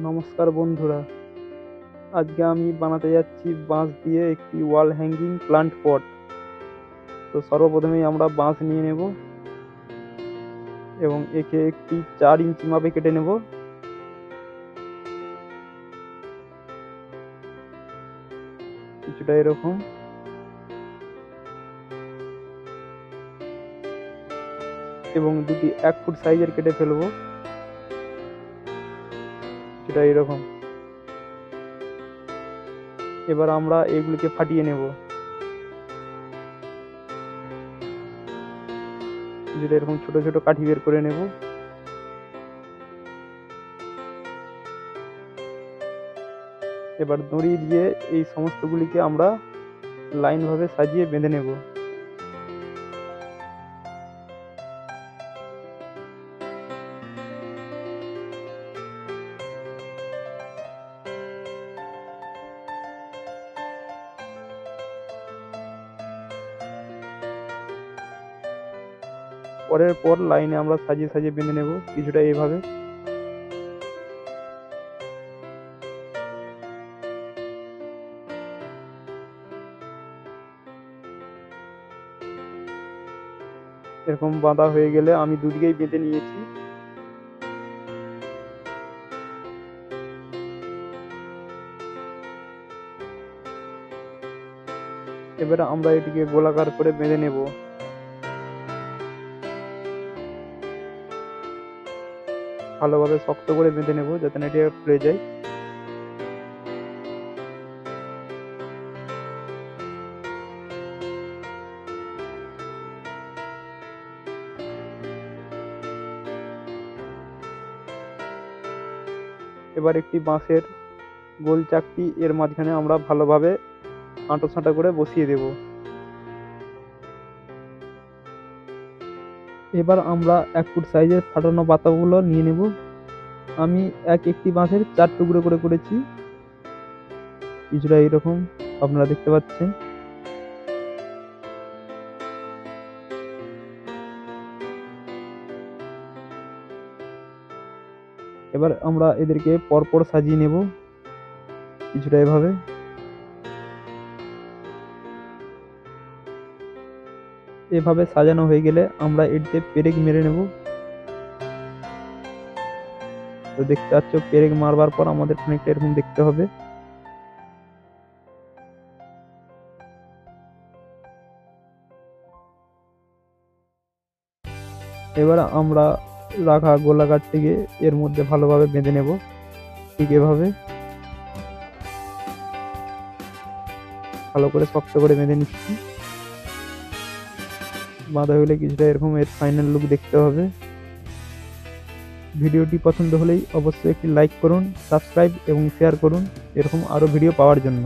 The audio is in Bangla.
নমস্কার বন্ধুরা, আজকে আমি বানাতে যাচ্ছি বাঁশ দিয়ে একটি ওয়াল হ্যাঙ্গিং প্লান্ট পট। তো সর্বপ্রথমেই আমরা বাঁশ নিয়ে নেব এবং একে একটি 4 ইঞ্চি মাপে কেটে নেব। কিছুটা এরকম, এবং দুটি 1 ফুট সাইজের কেটে ফেলবো, কিছুটা এরকম। এবার আমরা এগুলিকে ফাটিয়ে নেব, কিছুটা এরকম ছোট ছোট কাঠি বের করে নেব। এবার দড়ি দিয়ে এই সমস্তগুলিকে আমরা লাইনভাবে সাজিয়ে বেঁধে নেব। পরের পর লাইনে আমরা সাজিয়ে সাজিয়ে বেঁধে নেব, কিছুটা এইভাবে। এরকম বাঁধা হয়ে গেলে আমি দুদিকেই বেঁধে নিয়েছি। এবারে আমরা এটিকে গোলাকার করে বেঁধে নেব। ভালোভাবে শক্ত করে বেঁধে নেব যাতে না এটি খুলে যায়। এবার একটি বাঁশের গোল চাকতি এর মাঝখানে আমরা ভালোভাবে আঁটো সাঁটো করে বসিয়ে দেব। এবার আমরা 1 ফুট সাইজের ফাটানো পাতাগুলো নিয়ে নেব। আমি একটি বাঁশের 4 টুকরো করে করেছি, কিছুটা এইরকম আপনারা দেখতে পাচ্ছেন। এবার আমরা এদেরকে পরপর সাজিয়ে নেব, কিছুটা এভাবে। এভাবে সাজানো হয়ে গেলে আমরা এটিতে পেরেক মেরে নেব। তো দেখতে পাচ্ছ পেরেক মারবার পর আমাদের খানিকটা এরকম দেখতে হবে। এবার আমরা রাখা গোলাকারটিকে এর মধ্যে ভালোভাবে বেঁধে নেব, ঠিক এভাবে ভালো করে শক্ত করে বেঁধে নিচ্ছি। বাঁধা হলে কিছুটা এরকম এর ফাইনাল লুক দেখতে হবে। ভিডিওটি পছন্দ হলেই অবশ্যই একটি লাইক করুন, সাবস্ক্রাইব এবং শেয়ার করুন এরকম আরও ভিডিও পাওয়ার জন্য।